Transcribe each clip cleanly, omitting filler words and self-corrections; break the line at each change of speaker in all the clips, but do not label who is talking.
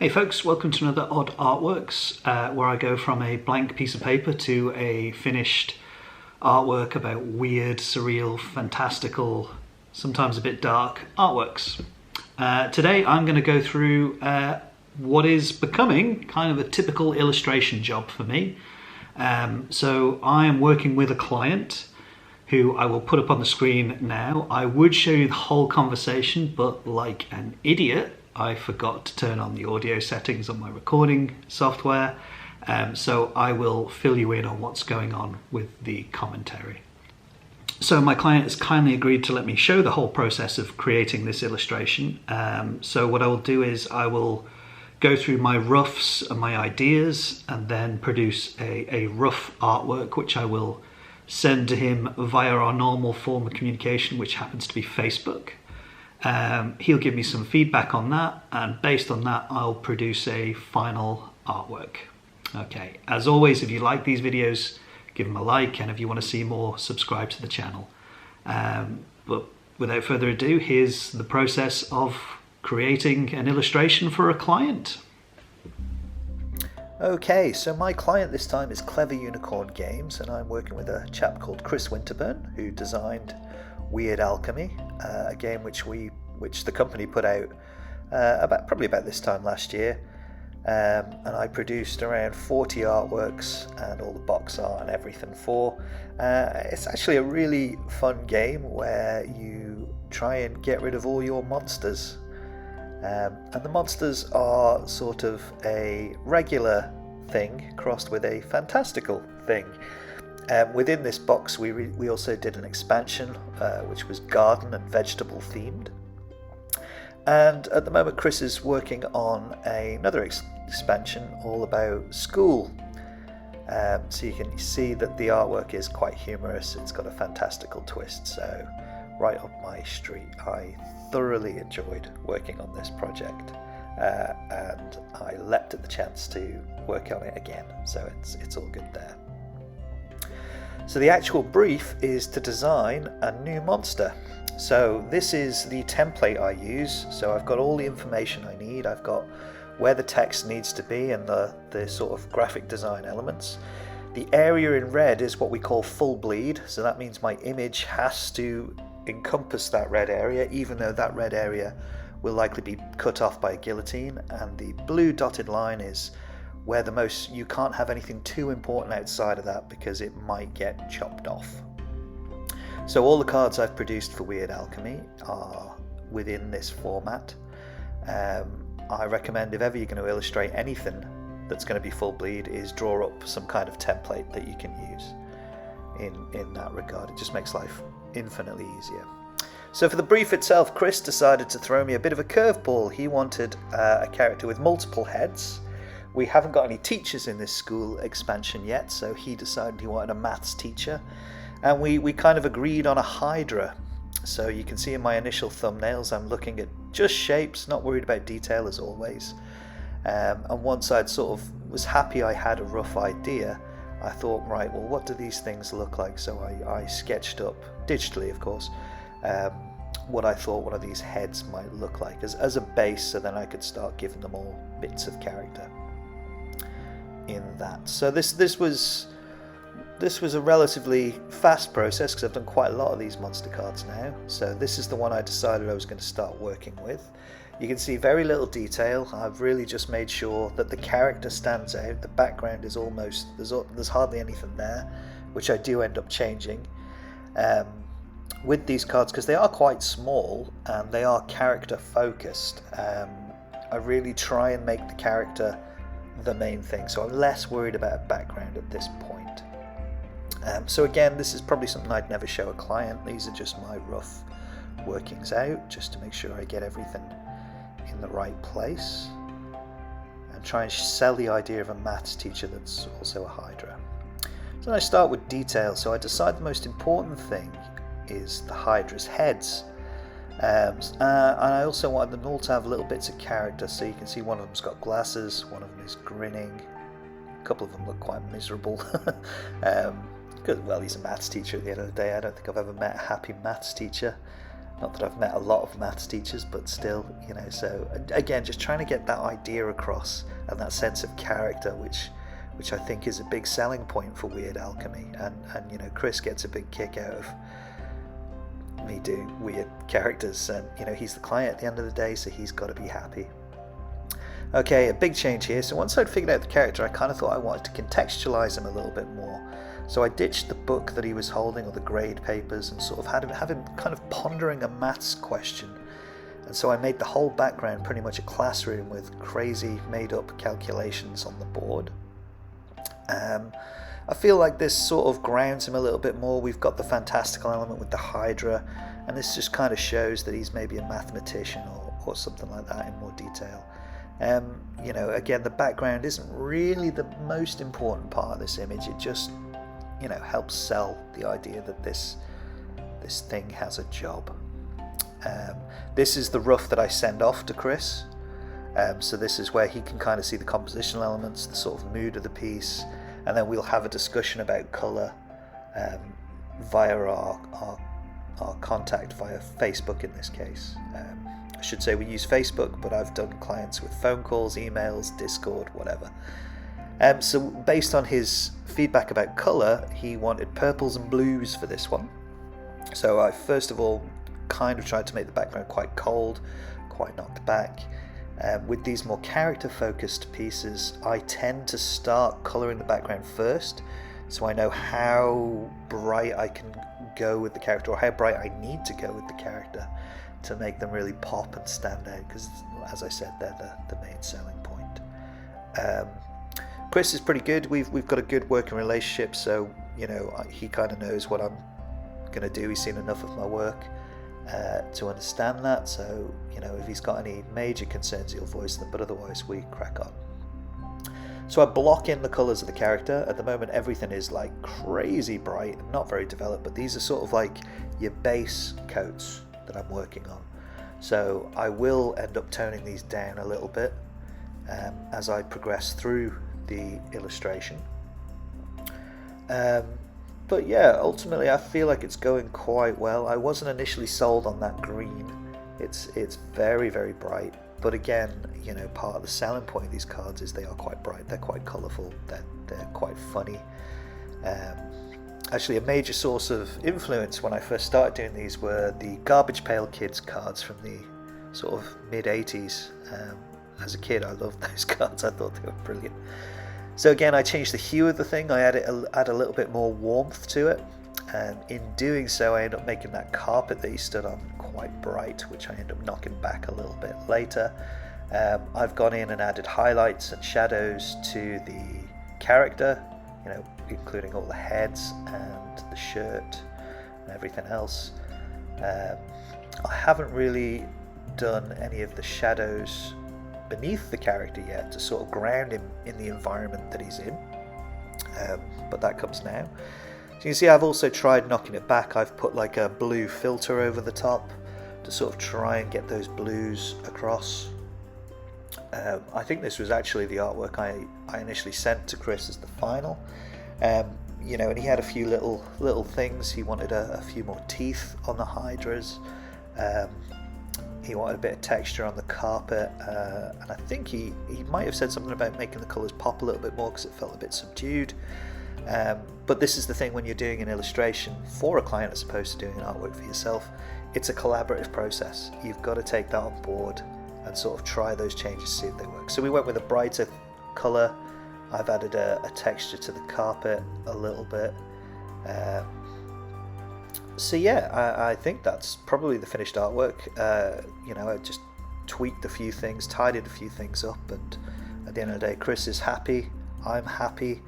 Hey folks, welcome to another Odd Artworks, where I go from a blank piece of paper to a finished artwork about weird, surreal, fantastical, sometimes a bit dark artworks. Today I'm going to go through what is becoming kind of a typical illustration job for me. So I am working with a client who I will put up on the screen now. I would show you the whole conversation, but like an idiot, I forgot to turn on the audio settings on my recording software, so I will fill you in on what's going on with the commentary. So my client has kindly agreed to let me show the whole process of creating this illustration. So what I will do is I will go through my roughs and my ideas and then produce a rough artwork which I will send to him via our normal form of communication, which happens to be Facebook. He'll give me some feedback on that, and based on that I'll produce a final artwork. Okay, as always, if you like these videos, give them a like, and if you want to see more, subscribe to the channel. But without further ado, here's the process of creating an illustration for a client.
Okay, so my client this time is Clever Unicorn Games, and I'm working with a chap called Chris Winterburn, who designed Weird Alchemy, a game which the company put out probably about this time last year, and I produced around 40 artworks and all the box art and everything for. It's actually a really fun game where you try and get rid of all your monsters, and the monsters are sort of a regular thing crossed with a fantastical thing. Within this box we also did an expansion which was garden and vegetable themed, and at the moment Chris is working on another expansion all about school. So you can see that the artwork is quite humorous, it's got a fantastical twist, so right up my street. I thoroughly enjoyed working on this project, and I leapt at the chance to work on it again, so it's all good there. So the actual brief is to design a new monster. So this is the template I use. So I've got all the information I need. I've got where the text needs to be and the sort of graphic design elements. The area in red is what we call full bleed. So that means my image has to encompass that red area, even though that red area will likely be cut off by a guillotine. And the blue dotted line is where you can't have anything too important outside of that because it might get chopped off. So all the cards I've produced for Weird Alchemy are within this format. I recommend if ever you're going to illustrate anything that's going to be full bleed is draw up some kind of template that you can use in that regard. It just makes life infinitely easier. So for the brief itself, Chris decided to throw me a bit of a curveball. He wanted a character with multiple heads. We haven't got any teachers in this school expansion yet, so he decided he wanted a maths teacher, and we kind of agreed on a hydra. So you can see in my initial thumbnails I'm looking at just shapes, not worried about detail as always, and once I'd sort of was happy I had a rough idea, I thought, right, well, what do these things look like? So I sketched up, digitally of course, what I thought one of these heads might look like as a base, so then I could start giving them all bits of character in that. So this was a relatively fast process because I've done quite a lot of these monster cards now. So this is the one I decided I was going to start working with. You can see very little detail. I've really just made sure that the character stands out. The background is almost, there's hardly anything there, which I do end up changing with these cards because they are quite small and they are character focused. I really try and make the character the main thing, so I'm less worried about background at this point. So again, this is probably something I'd never show a client. These are just my rough workings out, just to make sure I get everything in the right place and try and sell the idea of a maths teacher that's also a hydra. So I start with detail. So I decide the most important thing is the hydra's heads. And I also wanted them all to have little bits of character, so you can see one of them's got glasses, one of them is grinning, a couple of them look quite miserable. Because, well, he's a maths teacher at the end of the day. I don't think I've ever met a happy maths teacher. Not that I've met a lot of maths teachers, but still, you know, so again, just trying to get that idea across and that sense of character, which I think is a big selling point for Weird Alchemy. And you know, Chris gets a big kick out of me doing weird characters, and you know, he's the client at the end of the day, so he's got to be happy. Okay, a big change here. So once I'd figured out the character, I kind of thought I wanted to contextualize him a little bit more. So I ditched the book that he was holding, or the grade papers, and sort of have him kind of pondering a maths question. And so I made the whole background pretty much a classroom with crazy made-up calculations on the board. I feel like this sort of grounds him a little bit more. We've got the fantastical element with the Hydra, and this just kind of shows that he's maybe a mathematician or something like that in more detail. You know, again, the background isn't really the most important part of this image. It just, you know, helps sell the idea that this thing has a job. This is the rough that I send off to Chris. So this is where he can kind of see the compositional elements, the sort of mood of the piece, and then we'll have a discussion about colour via our contact via Facebook in this case. I should say we use Facebook, but I've done clients with phone calls, emails, Discord, whatever. So based on his feedback about colour, he wanted purples and blues for this one. So I first of all kind of tried to make the background quite cold, quite knocked back. With these more character-focused pieces, I tend to start colouring the background first, so I know how bright I can go with the character, or how bright I need to go with the character to make them really pop and stand out, because, as I said, they're the main selling point. Chris is pretty good. We've got a good working relationship, so you know, he kind of knows what I'm going to do. He's seen enough of my work to understand that, so you know, if he's got any major concerns, he'll voice them, but otherwise we crack on. So I block in the colours of the character. At the moment everything is like crazy bright and not very developed, but these are sort of like your base coats that I'm working on. So I will end up toning these down a little bit as I progress through the illustration. But yeah, ultimately I feel like it's going quite well. I wasn't initially sold on that green. It's very, very bright, but again, you know, part of the selling point of these cards is they are quite bright, they're quite colourful, they're quite funny. Actually, a major source of influence when I first started doing these were the Garbage Pail Kids cards from the sort of mid-80s. As a kid, I loved those cards. I thought they were brilliant. So again, I changed the hue of the thing. I add a little bit more warmth to it. And in doing so, I end up making that carpet that he stood on quite bright, which I end up knocking back a little bit later. I've gone in and added highlights and shadows to the character, you know, including all the heads and the shirt and everything else. I haven't really done any of the shadows beneath the character yet to sort of ground him in the environment that he's in, but that comes now. So you can see I've also tried knocking it back. I've put like a blue filter over the top to sort of try and get those blues across. I think this was actually the artwork I initially sent to Chris as the final. You know, and he had a few little things. He wanted a few more teeth on the Hydras. He wanted a bit of texture on the carpet, and I think he might have said something about making the colours pop a little bit more because it felt a bit subdued. But this is the thing when you're doing an illustration for a client as opposed to doing an artwork for yourself. It's a collaborative process. You've got to take that on board and sort of try those changes, see if they work. So we went with a brighter colour. I've added a texture to the carpet a little bit. So yeah, I think that's probably the finished artwork. You know, I just tweaked a few things, tidied a few things up, and at the end of the day, Chris is happy, I'm happy.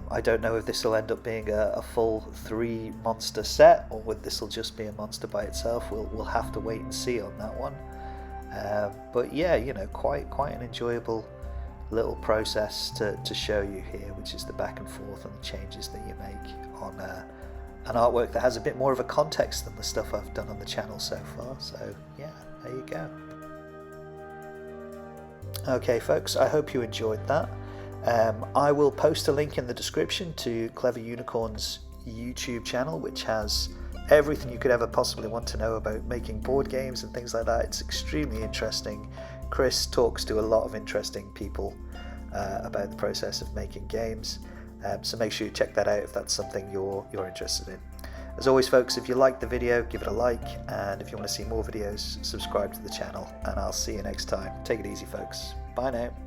I don't know if this will end up being a full 3 monster set, or whether this will just be a monster by itself. We'll have to wait and see on that one. But yeah, you know, quite an enjoyable little process to show you here, which is the back and forth and the changes that you make on an artwork that has a bit more of a context than the stuff I've done on the channel so far. So yeah, there you go. Okay folks, I hope you enjoyed that. I will post a link in the description to Clever Unicorn's YouTube channel, which has everything you could ever possibly want to know about making board games and things like that. It's extremely interesting. Chris talks to a lot of interesting people about the process of making games, so make sure you check that out if that's something you're interested in. As always, folks, if you liked the video, give it a like, and if you want to see more videos, subscribe to the channel, and I'll see you next time. Take it easy, folks. Bye now.